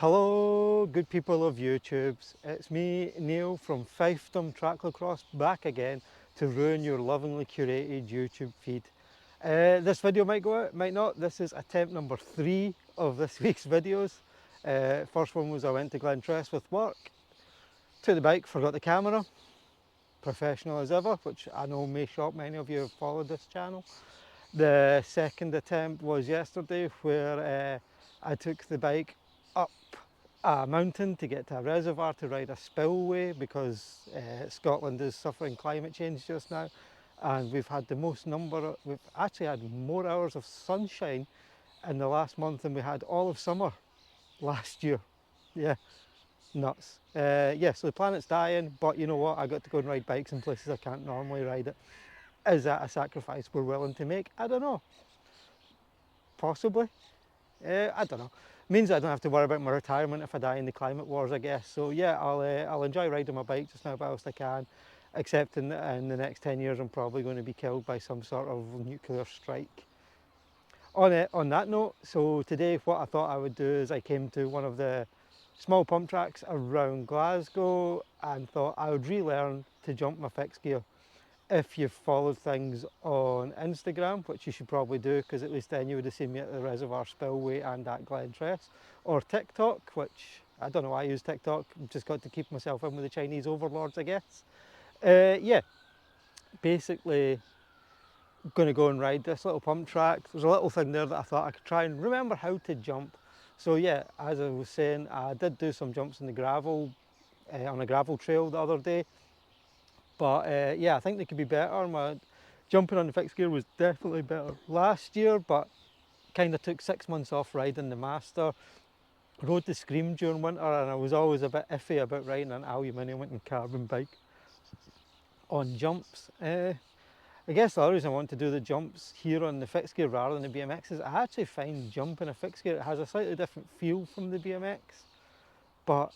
Hello, good people of YouTube. It's me, Neil from Fiefdom Tracklocross, back again to ruin your lovingly curated YouTube feed. This video might go out, might not. This is attempt number 3 of this week's videos. First one was I went to Glentress with work, took the bike, forgot the camera, professional as ever, which I know may shock many of you who have followed this channel. The second attempt was yesterday, where I took the bike up a mountain to get to a reservoir to ride a spillway, because Scotland is suffering climate change just now, and we've had we've actually had more hours of sunshine in the last month than we had all of summer last year. Yeah, nuts. Yeah, so the planet's dying, but you know what, I got to go and ride bikes in places I can't normally ride it. Is that a sacrifice we're willing to make? I don't know. Possibly. I don't know. Means I don't have to worry about my retirement if I die in the climate wars, I guess. So yeah, I'll enjoy riding my bike just now whilst I can, except in the next 10 years I'm probably going to be killed by some sort of nuclear strike. On that note, so today what I thought I would do is I came to one of the small pump tracks around Glasgow and thought I would relearn to jump my fixed gear. If you've followed things on Instagram, which you should probably do, because at least then you would have seen me at the Reservoir Spillway and at Glentress, or TikTok, which I don't know why I use TikTok, I've just got to keep myself in with the Chinese overlords, I guess. Yeah, basically going to go and ride this little pump track. There's a little thing there that I thought I could try and remember how to jump. So yeah, as I was saying, I did do some jumps in the gravel, on a gravel trail the other day. But yeah, I think they could be better. My jumping on the fixed gear was definitely better last year, but kind of took 6 months off riding the Master. Rode the Scream during winter, and I was always a bit iffy about riding an aluminium and carbon bike on jumps. I guess the other reason I want to do the jumps here on the fixed gear rather than the BMX is I actually find jumping a fixed gear, it has a slightly different feel from the BMX, but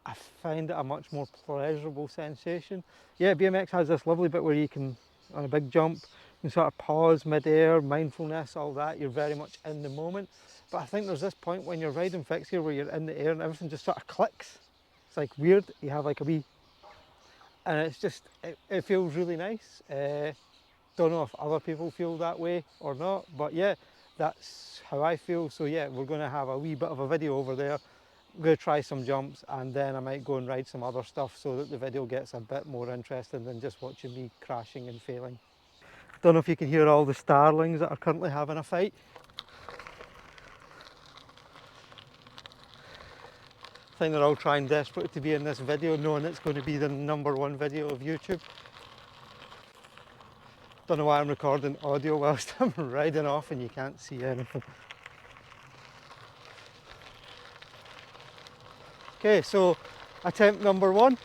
I find it a much more pleasurable sensation. Yeah, BMX has this lovely bit where you can, on a big jump, you can sort of pause mid-air, mindfulness, all that, you're very much in the moment. But I think there's this point when you're riding fixed gear where you're in the air and everything just sort of clicks. It's like weird, you have like a wee, and it's just, it feels really nice. Don't know if other people feel that way or not, but yeah, that's how I feel. So yeah, we're going to have a wee bit of a video over there. I'm going to try some jumps, and then I might go and ride some other stuff so that the video gets a bit more interesting than just watching me crashing and failing. Don't know if you can hear all the starlings that are currently having a fight. I think they're all trying desperate to be in this video, knowing it's going to be the #1 video of YouTube. Don't know why I'm recording audio whilst I'm riding off and you can't see anything. Okay, so attempt #1.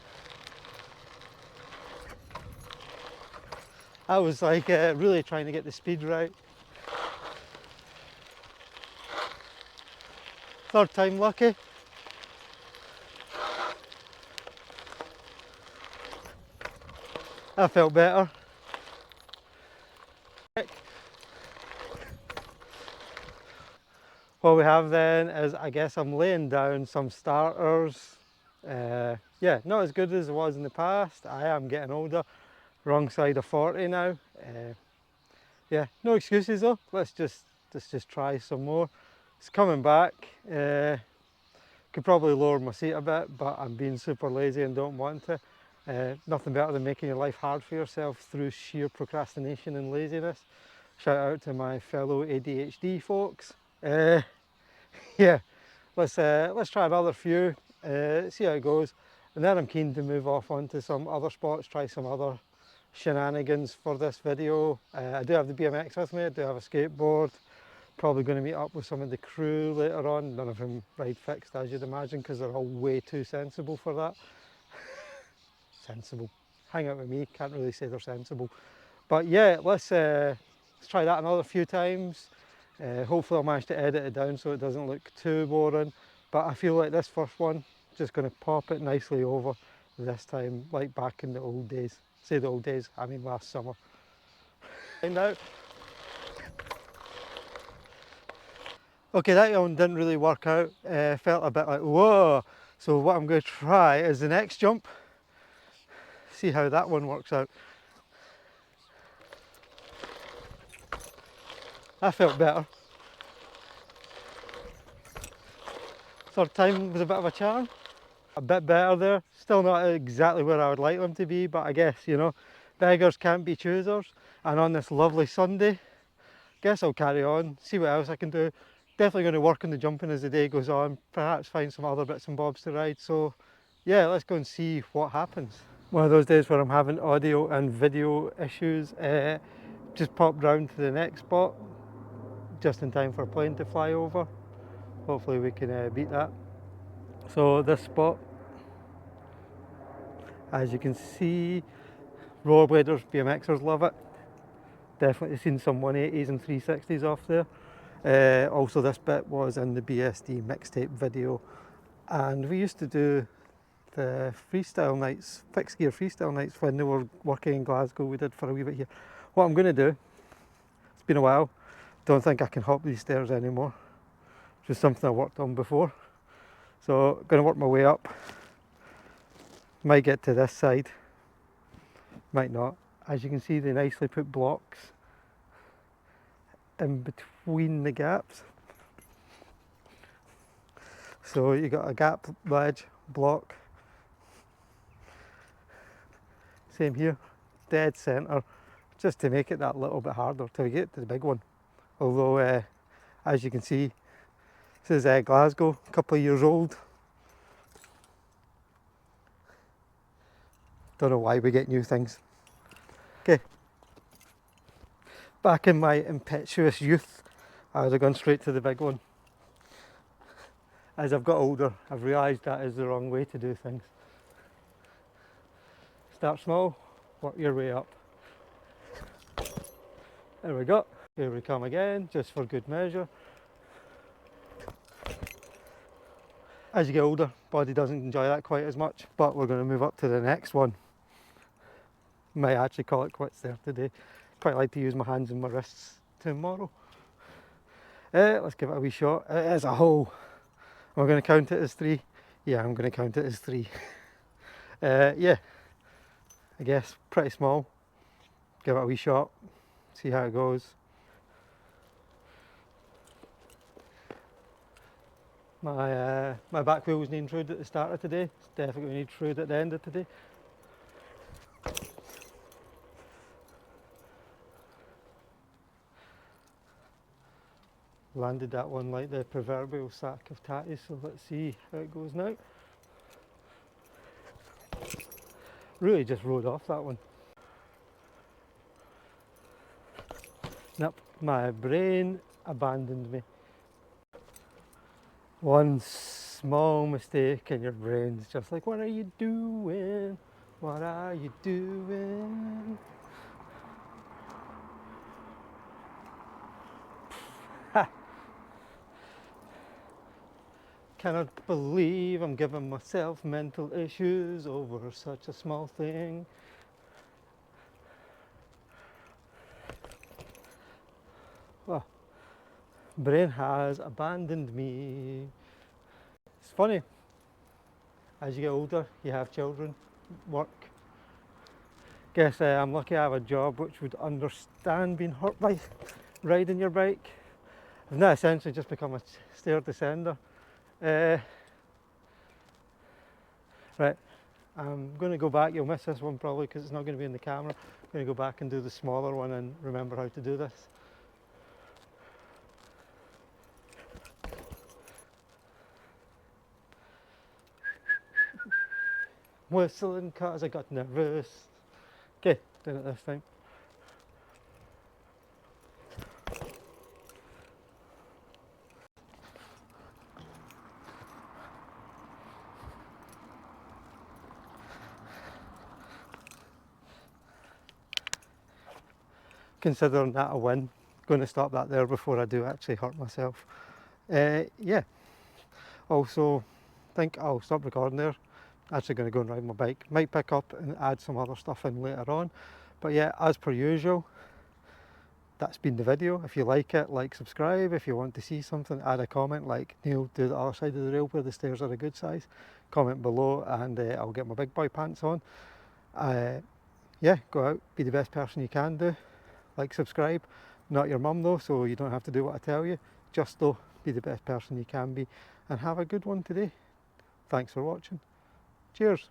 I was like really trying to get the speed right. Third time lucky. I felt better. What we have then is, I guess I'm laying down some starters. Yeah, not as good as it was in the past. I am getting older, wrong side of 40 now. Yeah, no excuses though. Let's just try some more. It's coming back. Could probably lower my seat a bit, but I'm being super lazy and don't want to. Nothing better than making your life hard for yourself through sheer procrastination and laziness. Shout out to my fellow ADHD folks. Yeah, let's try another few, see how it goes, and then I'm keen to move off onto some other spots, try some other shenanigans for this video. I do have the BMX with me, I do have a skateboard, probably going to meet up with some of the crew later on. None of them ride fixed, as you'd imagine, because they're all way too sensible for that. Sensible, hang out with me, can't really say they're sensible. But yeah, let's try that another few times. Hopefully I'll manage to edit it down so it doesn't look too boring, but I feel like this first one, just going to pop it nicely over this time, like back in the old days. Say the old days, I mean last summer. Find out. Okay, that one didn't really work out. Felt a bit like, whoa. So what I'm going to try is the next jump. See how that one works out. That felt better. Third time was a bit of a charm. A bit better there. Still not exactly where I would like them to be, but I guess, you know, beggars can't be choosers. And on this lovely Sunday, guess I'll carry on, see what else I can do. Definitely going to work on the jumping as the day goes on, perhaps find some other bits and bobs to ride. So yeah, let's go and see what happens. One of those days where I'm having audio and video issues. Just popped round to the next spot, just in time for a plane to fly over. Hopefully we can beat that. So this spot, as you can see, rollerbladers, BMXers love it. Definitely seen some 180s and 360s off there. Also this bit was in the BSD mixtape video, and we used to do the freestyle nights, fixed gear freestyle nights when they were working in Glasgow. We did for a wee bit here. What I'm going to do, it's been a while, don't think I can hop these stairs anymore. Just something I worked on before. So going to work my way up. Might get to this side, might not. As you can see, they nicely put blocks in between the gaps. So you got a gap ledge, block. Same here, dead centre, just to make it that little bit harder till we get to the big one. Although, as you can see, this is Glasgow, a couple of years old. Don't know why we get new things. Okay, back in my impetuous youth, I would have gone straight to the big one. As I've got older, I've realised that is the wrong way to do things. Start small, work your way up. There we go. Here we come again, just for good measure. As you get older, body doesn't enjoy that quite as much, but we're going to move up to the next one. Might actually call it quits there today. Quite like to use my hands and my wrists tomorrow. Let's give it a wee shot. It is a hole. We're going to count it as 3. Yeah, I'm going to count it as 3. Yeah, I guess pretty small. Give it a wee shot, see how it goes. My back wheel was needing fluid at the start of today. It's definitely going to need fluid at the end of today. Landed that one like the proverbial sack of tatties, so let's see how it goes now. Really just rode off that one. Nope, my brain abandoned me. One small mistake and your brain's just like, what are you doing? What are you doing? Ha! Cannot believe I'm giving myself mental issues over such a small thing. Well, brain has abandoned me. It's funny, as you get older, you have children, work. Guess I'm lucky I have a job which would understand being hurt by riding your bike. I've now essentially just become a stair descender. Right, I'm going to go back. You'll miss this one probably because it's not going to be in the camera. I'm going to go back and do the smaller one and remember how to do this. Whistling cause I got nervous. Okay, doing it this time. Considering that a win, going to stop that there before I do actually hurt myself. Yeah, also think I'll stop recording there. Actually going to go and ride my bike. Might pick up and add some other stuff in later on, but yeah, as per usual, that's been the video. If you like it, like, subscribe. If you want to see something, add a comment like Neil, do the other side of the rail where the stairs are a good size. Comment below and I'll get my big boy pants on. Yeah, go out, be the best person you can do. Like, subscribe. Not your mum though, so you don't have to do what I tell you. Just though, be the best person you can be and have a good one today. Thanks for watching. Cheers.